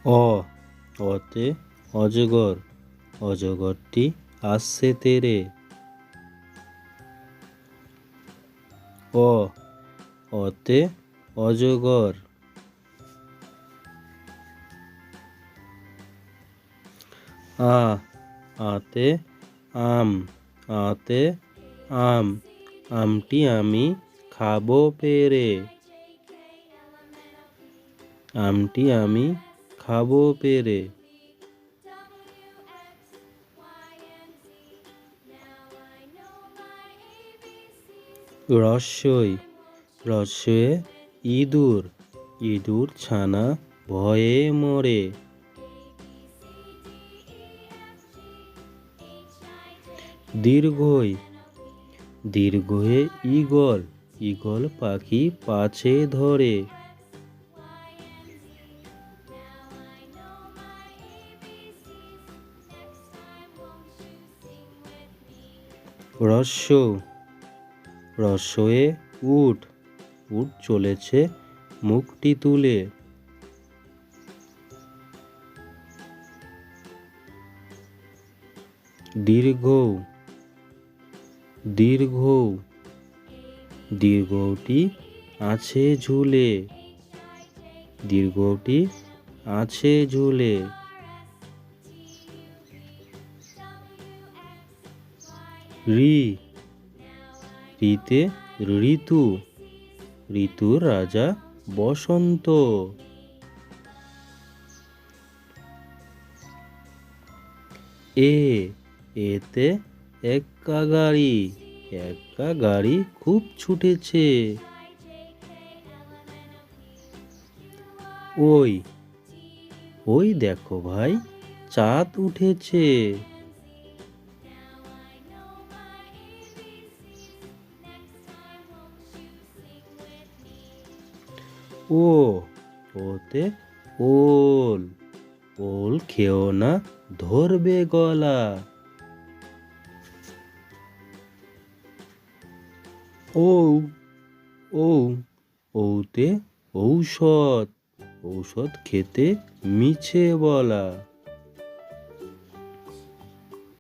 অ অতে অজগর, অজগরটি আসছে তেরে। অ অতে অজগর। আ আতে আম, আতে আম, আমটি আমি খাবো পেরে। আমটি আমি খাবো পেরে। রস্যই রস্যে ইঁদুর, ইঁদুর ছানা ভয়ে মরে। দীর্ঘই দীর্ঘয়ে ঈগল, ঈগল পাখি পাছে ধরে। রস্য রস্যয়ে উট, উট চলেছে মুখটি তুলে। দীর্ঘ দীর্ঘ দীর্ঘটি আছে ঝুলে, দীর্ঘটি আছে ঝুলে। ঋ ঋতে ঋতু, ঋতুর রাজা বসন্ত। এ এতে এক্কা গাড়ি, এক্কা গাড়ি খুব ছুটেছে। ওই ওই দেখো ভাই, চাঁদ উঠেছে। ও ওতে ওল, ওল খেও না ধরবে গলা। ঔ ঔ ঔতে ঔষধ, ঔষধ খেতে মিছে বলা।